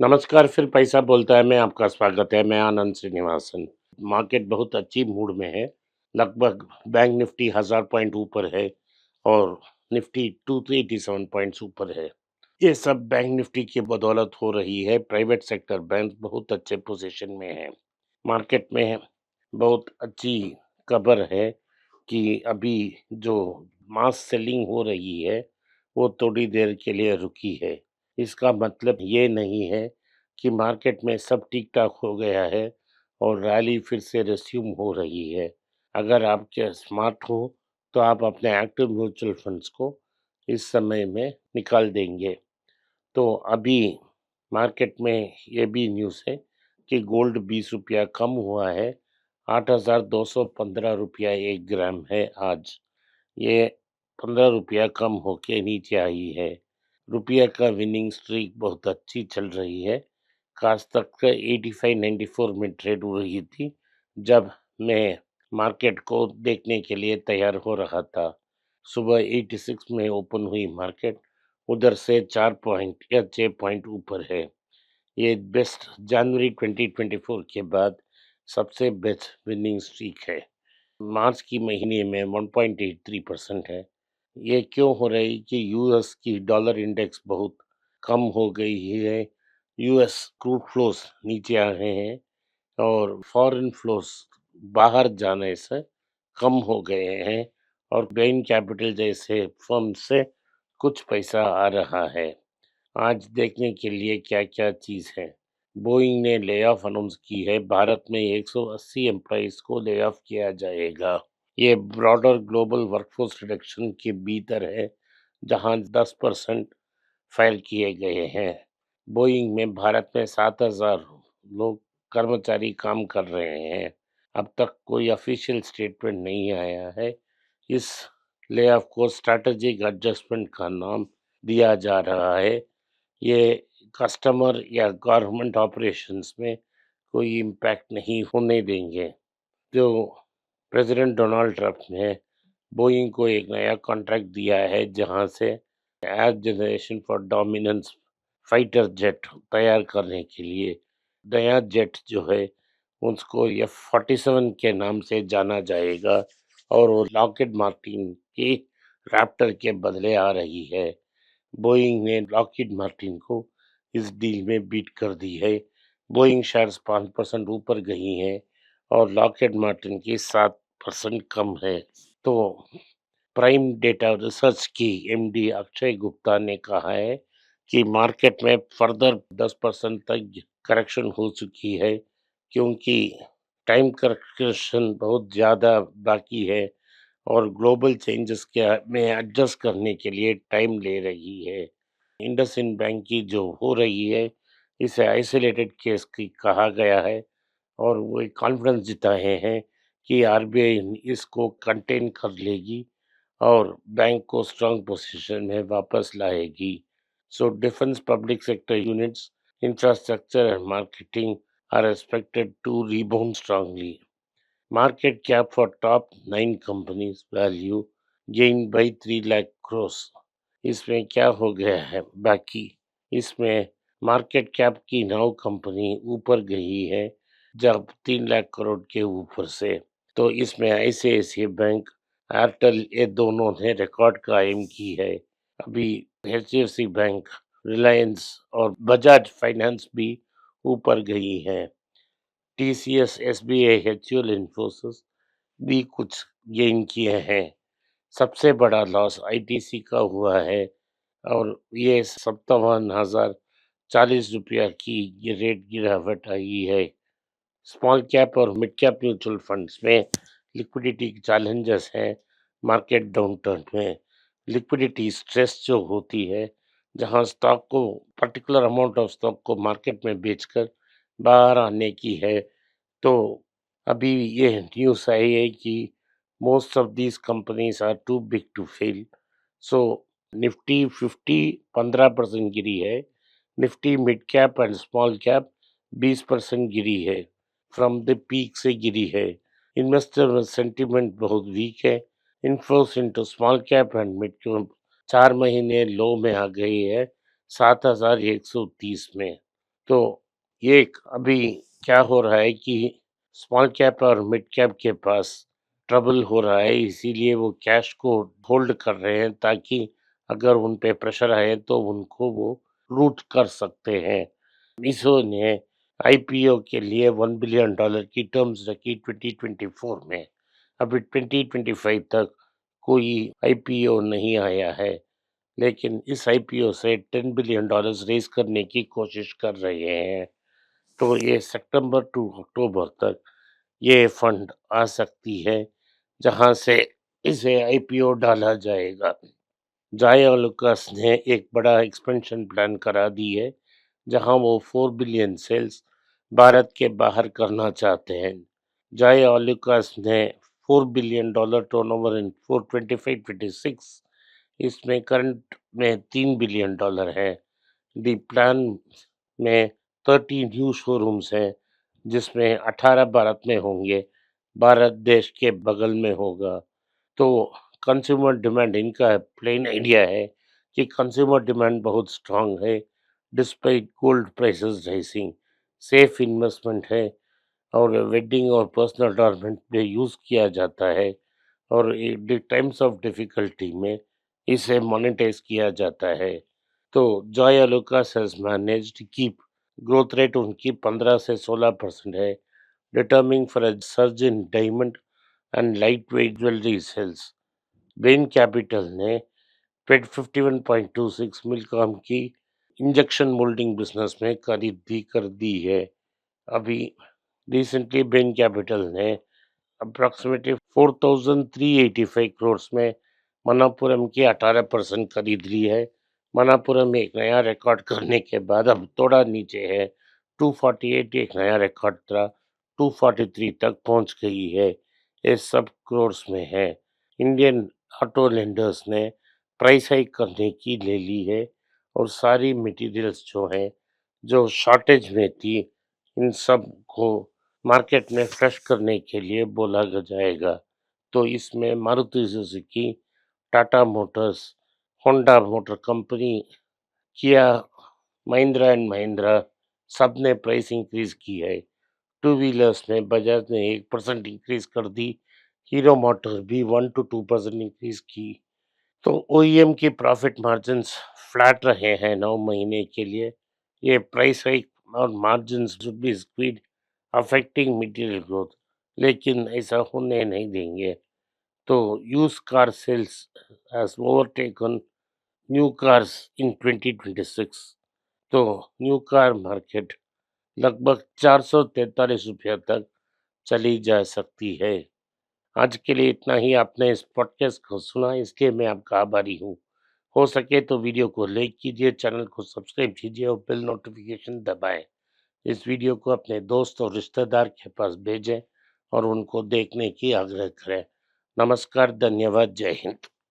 नमस्कार, फिर पैसा बोलता है में आपका स्वागत है। मैं आनंद श्रीनिवासन। मार्केट बहुत अच्छी मूड में है। लगभग बैंक निफ्टी 1000 पॉइंट ऊपर है और निफ्टी 287 पॉइंट्स ऊपर है। ये सब बैंक निफ्टी की बदौलत हो रही है। प्राइवेट सेक्टर बैंक बहुत अच्छे पोजीशन में है। मार्केट में बहुत अच्छी खबर है कि अभी जो मास सेलिंग हो रही है वो थोड़ी देर के लिए रुकी है। इसका मतलब ये नहीं है कि मार्केट में सब ठीक ठाक हो गया है और रैली फिर से रिज्यूम हो रही है। अगर आप क्या स्मार्ट हो तो आप अपने एक्टिव म्यूचुअल फंड्स को इस समय में निकाल देंगे। तो अभी मार्केट में ये भी न्यूज़ है कि गोल्ड 20 रुपया कम हुआ है। 8,215 रुपया 1 ग्राम है आज। ये 15 रुपया कम होके नीचे आई है। रुपया का विनिंग स्ट्रीक बहुत अच्छी चल रही है। खास तक 85-94 में ट्रेड हो रही थी जब मैं मार्केट को देखने के लिए तैयार हो रहा था। सुबह 86 में ओपन हुई मार्केट, उधर से 4 पॉइंट या 6 पॉइंट ऊपर है। ये बेस्ट जनवरी 2024 के बाद सबसे बेस्ट विनिंग स्ट्रीक है। मार्च की महीने में 1.83% है। ये क्यों हो रही कि यूएस की डॉलर इंडेक्स बहुत कम हो गई है। यूएस क्रूड फ्लोस नीचे आ रहे हैं और फॉरेन फ्लोस बाहर जाने से कम हो गए हैं और बेन कैपिटल जैसे फर्म से कुछ पैसा आ रहा है। आज देखने के लिए क्या-क्या चीज़ है। बोइंग ने ले-ऑफ अनाउंस की है। भारत में 180 एम्प्लॉइज़ को ले-ऑफ किया जाएगा। ये ब्रॉडर ग्लोबल वर्कफोर्स रिडक्शन के भीतर है, जहां 10% फाइल किए गए हैं। बोइंग में भारत में 7,000 लोग कर्मचारी काम कर रहे हैं। अब तक कोई ऑफिशियल स्टेटमेंट नहीं आया है। इस ले-ऑफ को स्ट्रैटेजिक एडजस्टमेंट का नाम दिया जा रहा है। ये कस्टमर या गवर्नमेंट ऑपरेशंस में कोई इम्पैक्ट नहीं होने देंगे। जो प्रेसिडेंट डोनाल्ड ट्रंप ने बोइंग को एक नया कॉन्ट्रैक्ट दिया है जहां से age generation for dominance fighter jet तैयार करने के लिए नया जेट जो है उसको F-47 के नाम से जाना जाएगा और वो लॉकहीड मार्टिन की रैप्टर के बदले आ रही है। बोइंग ने लॉकहीड मार्टिन को इस डील में बीट कर दी है। बोइंग शेयर्स 5% ऊपर गई हैं और लॉकहीड मार्टिन की 7% कम है। तो प्राइम डेटा रिसर्च की एमडी अक्षय गुप्ता ने कहा है कि मार्केट में फर्दर 10% तक करेक्शन हो चुकी है क्योंकि टाइम करेक्शन बहुत ज़्यादा बाकी है और ग्लोबल चेंजेस के में एडजस्ट करने के लिए टाइम ले रही है। इंडसइंड बैंक की जो हो रही है इसे आइसोलेटेड केस की कहा गया है और वो एक कॉन्फिडेंस जताए हैं कि आरबीआई इसको कंटेन कर लेगी और बैंक को स्ट्रांग पोजीशन में वापस लाएगी। So defence public sector units, infrastructure and marketing are expected to rebound strongly. Market cap for top 9 companies value gained by 3 lakh crores. इसमें क्या हो गया है बाकी इसमें मार्केट कैप की 9 कंपनी ऊपर गई है जब 3 लाख करोड़ के ऊपर से। तो इसमें आईसीआईसीआई बैंक, एयरटेल ये दोनों ने रिकॉर्ड कायम की है। अभी एचडीएफसी बैंक, रिलायंस और बजाज फाइनेंस भी ऊपर गई हैं। टीसीएस, एसबीआई, एचयूएल, इन्फोसिस भी कुछ गेन किए हैं। सबसे बड़ा लॉस आईटीसी का हुआ है और ये 57,040 की ये रेट गिरावट आई है। स्मॉल कैप और मिड कैप म्यूचुअल फंड्स में लिक्विडिटी चैलेंजेस हैं। मार्केट डाउनटर्न में लिक्विडिटी स्ट्रेस जो होती है, जहां स्टॉक को पर्टिकुलर अमाउंट ऑफ स्टॉक को मार्केट में बेचकर बाहर आने की है। तो अभी ये न्यूज़ आई है कि most of these companies are too big to fail. So Nifty 50 15% गिरी है। Nifty mid cap and small cap 20% गिरी है। फ्रॉम द पीक से गिरी है। इन्वेस्टर सेंटिमेंट बहुत वीक है। Inflows into small cap and mid cap 4 महीने लो में आ गई है 7,130 में। तो ये अभी क्या हो रहा है कि स्मॉल कैप और मिड कैप के पास ट्रबल हो रहा है, इसीलिए वो कैश को होल्ड कर रहे हैं ताकि अगर उन पे प्रेशर आए तो उनको वो लूट कर सकते हैं। मिसो ने आईपीओ के लिए $1 बिलियन की टर्म्स रखी 2024 में। अभी 2025 तक कोई आईपीओ नहीं आया है, लेकिन इस आईपीओ से $10 बिलियन रेज करने की कोशिश कर रहे हैं। तो ये सितंबर टू अक्टूबर तक ये फंड आ सकती है, जहां से इसे आईपीओ डाला जाएगा। जाय लुकास ने एक बड़ा एक्सपेंशन प्लान करा दी है, जहां वो 4 बिलियन सेल्स भारत के बाहर करना चाहते हैं। जाय लुकास ने $4 बिलियन टर्नओवर इन 425-26, इसमें करंट में $3 बिलियन है। दी प्लान में 30 न्यू शोरूम्स हैं, जिसमें 18 भारत में होंगे, भारत देश के बगल में होगा। तो कंज्यूमर डिमांड इनका प्लेन आइडिया है कि कंज्यूमर डिमांड बहुत स्ट्रांग है, despite gold prices rising. Safe investment है और वेडिंग और पर्सनल अडॉर्नमेंट में यूज़ किया जाता है, और टाइम्स ऑफ डिफिकल्टी में इसे मोनेटाइज किया जाता है। तो Joy Alukkas has managed keep growth rate उनकी 15 से 16% है, determining for a surge in diamond and light weight jewellery sales. Bain Capital ने पेड 51.26 मिलकॉम की इंजेक्शन मोल्डिंग बिजनेस में खरीदी कर दी है। अभी रिसेंटली बेन कैपिटल ने अप्रॉक्सीमेटली 4,385 करोड़ में मनापुरम की 18% खरीद ली है। मनापुरम एक नया रिकॉर्ड करने के बाद अब थोड़ा नीचे है, 248 एक नया रिकॉर्ड था, 243 तक पहुंच गई है। ये सब करोड़ में है। इंडियन ऑटो लेंडर्स ने प्राइस हाइक करने की ले ली है, और सारी मटेरियल्स जो हैं जो शॉर्टेज में थी, इन सब को मार्केट में फ्रेश करने के लिए बोला जाएगा। तो इसमें Maruti Suzuki, Tata Motors, Honda motor company, किया, महिंद्रा एंड महिंद्रा, सब ने प्राइस इंक्रीज की है। टू व्हीलर्स में बजाज ने 1% इंक्रीज कर दी, हीरो मोटर भी 1 to 2% इंक्रीज की। तो ओईएम की प्रॉफिट मार्जिन्स फ्लैट रहे हैं 9 महीने के लिए। ये प्राइस हाइक और margins should be squeezed affecting material growth, लेकिन ऐसा होने नहीं देंगे। तो used car sales has overtaken new cars in 2026। तो न्यू कार मार्केट लगभग ₹443 तक चली जा सकती है। आज के लिए इतना ही। आपने इस पॉडकास्ट को सुना, इसलिए मैं आपका आभारी हूँ। हो सके तो वीडियो को लाइक कीजिए, चैनल को सब्सक्राइब कीजिए और बेल नोटिफिकेशन दबाएं। इस वीडियो को अपने दोस्त और रिश्तेदार के पास भेजें और उनको देखने की आग्रह करें। नमस्कार, धन्यवाद, जय हिंद।